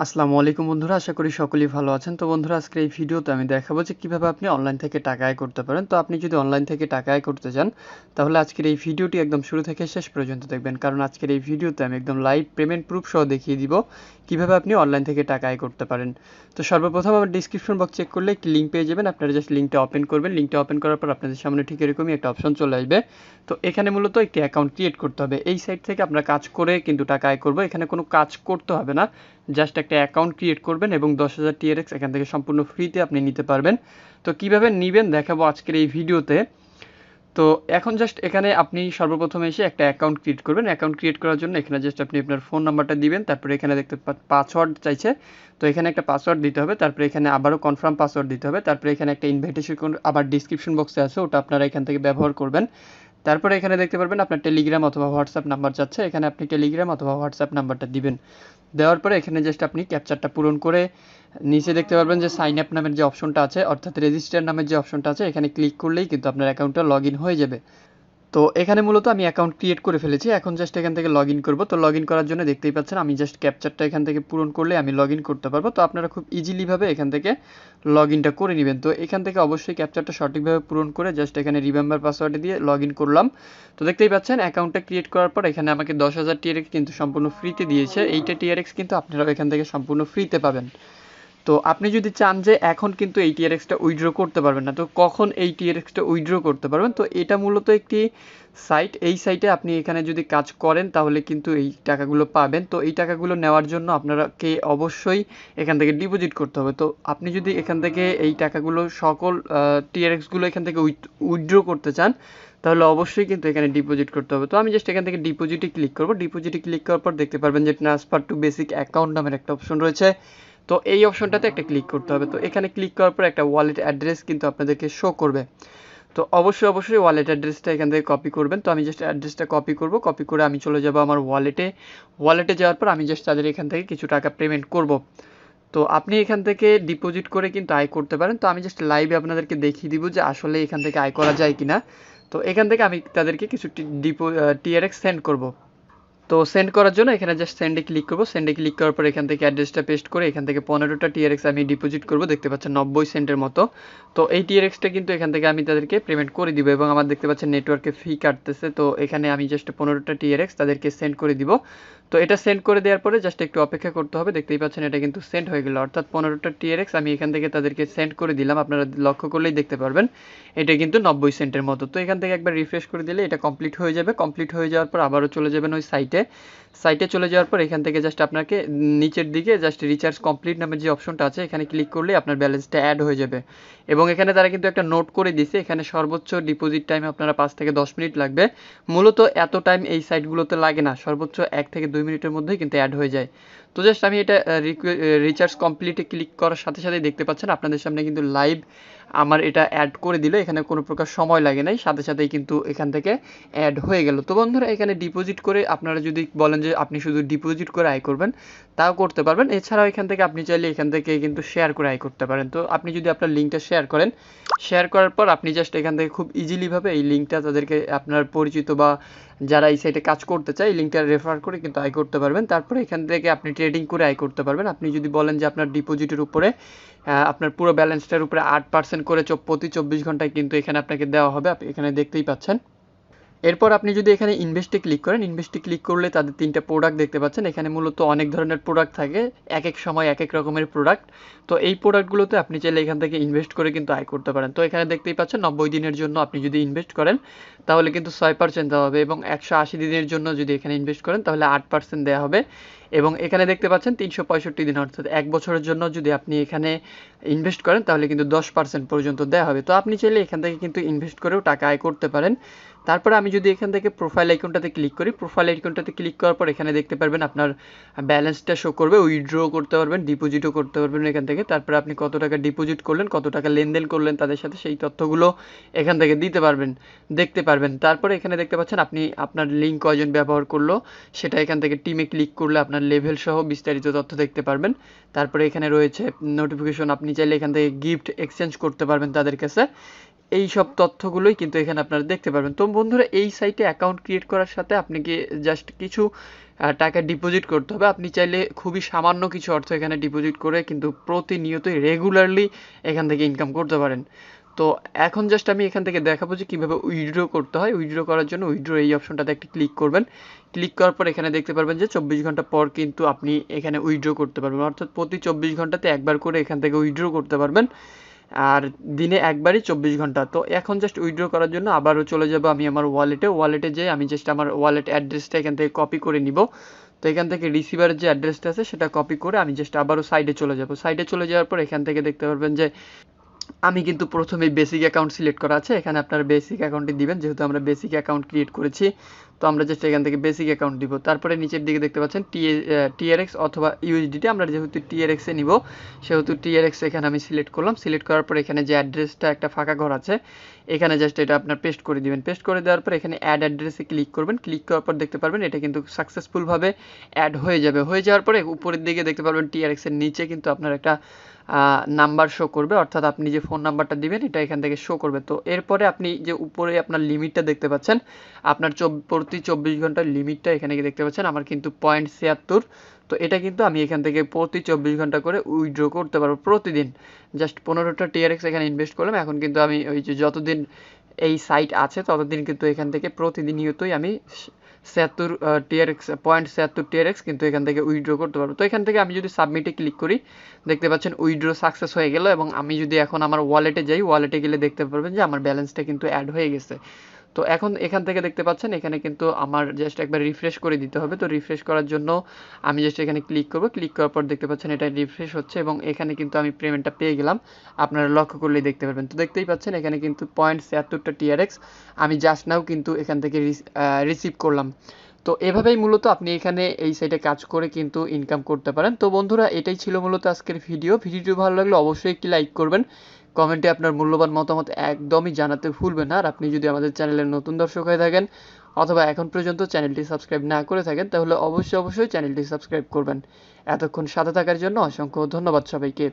আসসালামু আলাইকুম বন্ধুরা, আশা করি সকলেই ভালো আছেন। তো বন্ধুরা, আজকের এই ভিডিওতে আমি দেখাবো যে কিভাবে আপনি অনলাইন থেকে টাকা আয় করতে পারেন। তো আপনি যদি অনলাইন থেকে টাকা আয় করতে চান, তাহলে আজকের এই ভিডিওটি একদম শুরু থেকে শেষ পর্যন্ত দেখবেন, কারণ আজকের এই ভিডিওতে আমি একদম লাইভ পেমেন্ট প্রুফ সহ দেখিয়ে দিব কিভাবে আপনি অনলাইন থেকে টাকা আয় করতে পারেন। তো সর্বপ্রথম আমার ডিসক্রিপশন বক্স চেক করলে একটি লিঙ্ক পেয়ে যাবেন। আপনারা জাস্ট লিঙ্কটা ওপেন করবেন। লিঙ্কটা ওপেন করার পর আপনাদের সামনে ঠিক এরকমই একটা অপশন চলে আসবে। তো এখানে মূলত একটি অ্যাকাউন্ট ক্রিয়েট করতে হবে। এই সাইট থেকে আপনারা কাজ করে কিন্তু টাকা আয় করবো। এখানে কোনো কাজ করতে হবে না, জাস্ট একটা অ্যাকাউন্ট ক্রিয়েট করবেন এবং 10,000 TRX এখান থেকে সম্পূর্ণ ফ্রিতে আপনি নিতে পারবেন। তো কিভাবে নেবেন দেখাবো আজকের এই ভিডিওতে। তো এখন জাস্ট এখানে আপনি সর্বপ্রথমে এসে একটা অ্যাকাউন্ট ক্রিয়েট করবেন। অ্যাকাউন্ট ক্রিয়েট করার জন্য এখানে জাস্ট আপনি আপনার ফোন নাম্বারটা দিবেন, তারপরে এখানে দেখতে পাসওয়ার্ড চাইছে, তো এখানে একটা পাসওয়ার্ড দিতে হবে, তারপরে এখানে আবারও কনফার্ম পাসওয়ার্ড দিতে হবে, তারপরে এখানে একটা ইনভাইটেশন কোড আবার ডিসক্রিপশন বক্সে আছে, ওটা আপনারা এখান থেকে ব্যবহার করবেন। তারপরে এখানে দেখতে পারবেন আপনার টেলিগ্রাম অথবা হোয়াটসঅ্যাপ নাম্বার চাচ্ছে, এখানে আপনি টেলিগ্রাম অথবা হোয়াটসঅ্যাপ নাম্বারটা দিবেন। দেওয়ার পরে এখানে জাস্ট আপনি ক্যাপচারটা পূরণ করে নিচে দেখতে পারবেন যে সাইন আপ নামের যে অপশনটা আছে, অর্থাৎ রেজিস্টার নামের যে অপশনটা আছে, এখানে ক্লিক করলেই কিন্তু আপনার অ্যাকাউন্টটা লগ ইন হয়ে যাবে। তো এখানে মূলত আমি অ্যাকাউন্ট ক্রিয়েট করে ফেলেছি, এখন জাস্ট এখান থেকে লগ ইন করবো। তো লগ ইন করার জন্য দেখতেই পাচ্ছেন আমি জাস্ট ক্যাপচারটা এখান থেকে পূরণ করলে আমি লগ ইন করতে পারবো। তো আপনারা খুব ইজিলিভাবে এখান থেকে লগ ইনটা করে নেবেন। তো এখান থেকে অবশ্যই ক্যাপচারটা সঠিকভাবে পূরণ করে জাস্ট এখানে রিমেম্বার পাসওয়ার্ড দিয়ে লগ ইন করলাম। তো দেখতেই পাচ্ছেন অ্যাকাউন্টটা ক্রিয়েট করার পর এখানে আমাকে 10,000 TRX কিন্তু সম্পূর্ণ ফ্রিতে দিয়েছে। এইটা TRX কিন্তু আপনারাও এখান থেকে সম্পূর্ণ ফ্রিতে পাবেন। তো আপনি যদি চান যে এখন কিন্তু এই টিআরএক্সটা উইথড্র করতে পারবেন না, তো কখন এই টিআরএক্সটা উইথড্র করতে পারবেন? তো এটা মূলত একটি সাইট, এই সাইটে আপনি এখানে যদি কাজ করেন তাহলে কিন্তু এই টাকাগুলো পাবেন। তো এই টাকাগুলো নেওয়ার জন্য আপনাকে অবশ্যই এখান থেকে ডিপোজিট করতে হবে। তো আপনি যদি এখান থেকে এই টাকাগুলো সকল টিআরএক্সগুলো এখান থেকে উইথড্র করতে চান, তাহলে অবশ্যই কিন্তু এখানে ডিপোজিট করতে হবে। তো আমি জাস্ট এখান থেকে ডিপোজিটে ক্লিক করব। ডিপোজিটে ক্লিক করার পর দেখতে পারবেন যে ট্রান্সফার টু বেসিক অ্যাকাউন্ট নামের একটা অপশন রয়েছে। তো এই অপশনটাতে একটা ক্লিক করতে হবে। তো এখানে ক্লিক করার পর একটা ওয়ালেট অ্যাড্রেস কিন্তু আপনাদেরকে শো করবে। তো অবশ্যই ওয়ালেট অ্যাড্রেসটা এখান থেকে কপি করবেন। তো আমি জাস্ট অ্যাড্রেসটা কপি করব। কপি করে আমি চলে যাব আমার ওয়ালেটে যাওয়ার পর আমি জাস্ট তাদের এখান থেকে কিছু টাকা পেমেন্ট করব। তো আপনি এখান থেকে ডিপোজিট করে কিন্তু আয় করতে পারেন। তো আমি জাস্ট লাইভে আপনাদেরকে দেখিয়ে দিব যে আসলে এখান থেকে আয় করা যায় কিনা। তো এখান থেকে আমি তাদেরকে কিছু টিআরএক্স সেন্ড করব। তো সেন্ড করার জন্য এখানে জাস্ট সেন্ডে ক্লিক করব। সেন্ডে ক্লিক করার পর এখান থেকে অ্যাড্রেসটা পেস্ট করে এখান থেকে 15টা TRX আমি ডিপোজিট করব। দেখতে পাচ্ছেন 90 সেন্টের মতো। তো এই TRXটা কিন্তু এখান থেকে আমি তাদেরকে পেমেন্ট করে দিব এবং আমার দেখতে পাচ্ছেন নেটওয়ার্কে ফি কাটতেছে। তো এখানে আমি জাস্ট 15টা TRX তাদেরকে সেন্ড করে দিব। তো এটা সেন্ড করে দেওয়ার পরে জাস্ট একটু অপেক্ষা করতে হবে। দেখতেই পাচ্ছেন এটা কিন্তু সেন্ড হয়ে গেল, অর্থাৎ 15টা TRX আমি এখান থেকে তাদেরকে সেন্ড করে দিলাম। আপনারা লক্ষ্য করলেই দেখতে পারবেন এটা কিন্তু 90 সেন্টের মতো। তো এখান থেকে একবার রিফ্রেশ করে দিলে এটা কমপ্লিট হয়ে যাবে। কমপ্লিট হয়ে যাওয়ার পর আবারও চলে যাবেন ওই সাইটে চলে যাওয়ার পর এখান থেকে জাস্ট আপনাকে নিচের দিকে জাস্ট রিচার্জ কমপ্লিট নামের যে অপশনটা আছে এখানে ক্লিক করলে আপনার ব্যালেন্সটা অ্যাড হয়ে যাবে। এবং এখানে তারা কিন্তু একটা নোট করে দিয়েছে, এখানে সর্বোচ্চ ডিপোজিট টাইম আপনারা 5 থেকে 10 মিনিট লাগবে। মূলত এত টাইম এই সাইটগুলোতে লাগে না, সর্বোচ্চ 1 থেকে 2 মিনিটের মধ্যেই কিন্তু অ্যাড হয়ে যায়। তো জাস্ট আমি এটা রিচার্জ কমপ্লিটে ক্লিক করার সাথে সাথেই দেখতে পাচ্ছেন আপনাদের সামনে কিন্তু লাইভ আমার এটা অ্যাড করে দিল। এখানে কোনো প্রকার সময় লাগে নাই, সাথে সাথেই কিন্তু এখান থেকে অ্যাড হয়ে গেল। তো বন্ধুরা, এখানে ডিপোজিট করে আপনারা যদি বলেন যে আপনি শুধু ডিপোজিট করে আয় করবেন, তাও করতে পারবেন। এছাড়াও এখান থেকে আপনি চাইলে এখান থেকে কিন্তু শেয়ার করে আয় করতে পারেন। তো আপনি যদি আপনার লিঙ্কটা শেয়ার করেন, শেয়ার করার পর আপনি জাস্ট এখান থেকে খুব ইজিলিভাবে এই লিঙ্কটা তাদেরকে আপনার পরিচিত বা যারা এই সাইটে কাজ করতে চায় এই লিঙ্কটা রেফার করে কিন্তু আয় করতে পারবেন। তারপরে এখান থেকে আপনি ট্রেডিং করে আয় করতে পারবেন। আপনি যদি বলেন যে আপনার ডিপোজিটের উপরে আপনার পুরো ব্যালেন্সটার উপরে 8% করে প্রতি 24 ঘন্টায় কিন্তু এখানে আপনাকে দেওয়া হবে, আপনি এখানে দেখতেই পাচ্ছেন। এরপর আপনি যদি এখানে ইনভেস্টে ক্লিক করেন, ইনভেস্টে ক্লিক করলে তাদের 3টা প্রোডাক্ট দেখতে পাচ্ছেন। এখানে মূলত অনেক ধরনের প্রোডাক্ট থাকে, এক এক সময় এক এক রকমের প্রোডাক্ট। তো এই প্রোডাক্টগুলোতে আপনি চাইলে এখান থেকে ইনভেস্ট করে কিন্তু আয় করতে পারেন। তো এখানে দেখতেই পাচ্ছেন 90 দিনের জন্য আপনি যদি ইনভেস্ট করেন তাহলে কিন্তু 6% দেওয়া হবে, এবং 180 দিনের জন্য যদি এখানে ইনভেস্ট করেন তাহলে 8% দেওয়া হবে। এবং এখানে দেখতে পাচ্ছেন 365 দিন, অর্থাৎ 1 বছরের জন্য যদি আপনি এখানে ইনভেস্ট করেন তাহলে কিন্তু 10% পর্যন্ত দেওয়া হবে। তো আপনি চাইলে এখান থেকে কিন্তু ইনভেস্ট করেও টাকা আয় করতে পারেন। তারপরে আমি যদি এখান থেকে প্রোফাইল আইকনটাতে ক্লিক করি, প্রোফাইল আইকনটাতে ক্লিক করার পর এখানে দেখতে পারবেন আপনার ব্যালেন্সটা শো করবে, উইথড্র করতে পারবেন, ডিপোজিটও করতে পারবেন এখান থেকে। তারপরে আপনি কত টাকা ডিপোজিট করলেন, কত টাকা লেনদেন করলেন তাদের সাথে, সেই তথ্যগুলো এখান থেকে দেখতে পারবেন। তারপরে এখানে দেখতে পাচ্ছেন আপনি আপনার লিঙ্ক কয়জন ব্যবহার করলো সেটা এখান থেকে টিমে ক্লিক করলে আপনার লেভেল সহ বিস্তারিত তথ্য দেখতে পারবেন। তারপরে এখানে রয়েছে নোটিফিকেশন, আপনি চাইলে এখান থেকে গিফট এক্সচেঞ্জ করতে পারবেন তাদের কাছে। এই সব তথ্যগুলোই কিন্তু এখানে আপনারা দেখতে পারবেন। তো বন্ধুরা এই সাইটে অ্যাকাউন্ট ক্রিয়েট করার সাথে আপনাকে জাস্ট কিছু টাকা ডিপোজিট করতে হবে। আপনি চাইলে খুবই সামান্য কিছু অর্থ এখানে ডিপোজিট করে কিন্তু প্রতিনিয়তই রেগুলারলি এখান থেকে ইনকাম করতে পারেন। তো এখন জাস্ট আমি এখান থেকে দেখাবো যে কীভাবে উইথড্র করতে হয়। উইথড্র করার জন্য উইথড্র এই অপশনটাতে একটা ক্লিক করবেন। ক্লিক করার পর এখানে দেখতে পারবেন যে 24 ঘন্টা পর কিন্তু আপনি এখানে উইথড্র করতে পারবেন, অর্থাৎ প্রতি 24 ঘন্টাতে একবার করে এখান থেকে উইথড্র করতে পারবেন, আর দিনে একবারই 24 ঘন্টা। তো এখন জাস্ট উইথড্র করার জন্য আবারও চলে যাব আমি আমার ওয়ালেটে যেয়ে আমি জাস্ট আমার ওয়ালেট অ্যাড্রেসটা এখান থেকে কপি করে নিব। তো এখান থেকে রিসিভারের যে অ্যাড্রেসটা আছে সেটা কপি করে আমি জাস্ট আবারও সাইডে চলে যাব। সাইডে চলে যাওয়ার পর এখান থেকে দেখতে পারবেন যে আমি কিন্তু প্রথমে বেসিক অ্যাকাউন্ট সিলেক্ট করা আছে, এখানে আপনার বেসিক অ্যাকাউন্টটি দিবেন, যেহেতু আমরা বেসিক অ্যাকাউন্ট ক্রিয়েট করেছি। তো আমরা জাস্ট এখান থেকে বেসিক অ্যাকাউন্ট দিব। তারপরে নিচের দিকে দেখতে পাচ্ছেন টিআরএক্স অথবা ইউএসডিটি, আমরা যেহেতু টিআরএক্সে নিব সেহেতু টিআরএক্স এখানে আমি সিলেক্ট করলাম। সিলেক্ট করার পর এখানে যে অ্যাড্রেসটা একটা ফাঁকা ঘর আছে এখানে জাস্ট এটা আপনার পেস্ট করে দিবেন। পেস্ট করে দেওয়ার পর এখানে অ্যাড অ্যাড্রেসে ক্লিক করবেন। ক্লিক করার পর দেখতে পারবেন এটা কিন্তু সাকসেসফুলভাবে অ্যাড হয়ে যাবে। হয়ে যাওয়ার পরে উপরের দিকে দেখতে পারবেন টিআরএক্সের নিচে কিন্তু আপনার একটা নাম্বার শো করবে, অর্থাৎ আপনি যে ফোন নাম্বারটা দিবেন এটা এখান থেকে শো করবে। তো এরপরে আপনি যে উপরে আপনার লিমিটটা দেখতে পাচ্ছেন, আপনার প্রতি 24 ঘন্টার লিমিটটা এখানে দেখতে পাচ্ছেন আমার কিন্তু 0.76। তো এটা কিন্তু আমি এখান থেকে প্রতি 24 ঘন্টা করে উইথড্র করতে পারবো প্রতিদিন। জাস্ট 15টা টিআরএক্স এখানে ইনভেস্ট করলাম। এখন কিন্তু আমি ওই যে যতদিন এই সাইট আছে ততদিন কিন্তু এখান থেকে প্রতিনিয়তই আমি 76 টিআরএক্স 0.76 টিআরএক্স কিন্তু এখান থেকে উইথড্র করতে পারবো। তো এখান থেকে আমি যদি সাবমিটে ক্লিক করি দেখতে পাচ্ছেন উইথড্র সাকসেস হয়ে গেল, এবং আমি যদি এখন আমার ওয়ালেটে যাই, ওয়ালেটে গেলে দেখতে পারবেন যে আমার ব্যালেন্সটা কিন্তু অ্যাড হয়ে গেছে। তো এখন এখান থেকে দেখতে পাচ্ছেন এখানে কিন্তু আমার জাস্ট একবার রিফ্রেশ করে দিতে হবে। তো রিফ্রেশ করার জন্য আমি জাস্ট এখানে ক্লিক করব। ক্লিক করার পর দেখতে পাচ্ছেন এটা রিফ্রেশ হচ্ছে এবং এখানে কিন্তু আমি পেমেন্টটা পেয়ে গেলাম। আপনারা লক্ষ্য করলেই দেখতে পারবেন। তো দেখতেই পাচ্ছেন এখানে কিন্তু 0.76টা টিআরএক্স আমি জাস্ট নাও কিন্তু এখান থেকে রিসিভ করলাম। তো এভাবেই মূলত আপনি এখানে এই সাইটে কাজ করে কিন্তু ইনকাম করতে পারেন। তো বন্ধুরা এটাই ছিল মূলত আজকের ভিডিওটি ভালো লাগলে অবশ্যই একটি লাইক করবেন, কমেন্টে আপনার মূল্যবান মতামত একদমই জানাতে ভুলবেন না। আর আপনি যদি আমাদের চ্যানেলের নতুন দর্শক হয়ে থাকেন অথবা এখন পর্যন্ত চ্যানেলটি সাবস্ক্রাইব না করে থাকেন তাহলে অবশ্যই চ্যানেলটি সাবস্ক্রাইব করবেন। এতক্ষণ সাথে থাকার জন্য অসংখ্য ধন্যবাদ সবাইকে।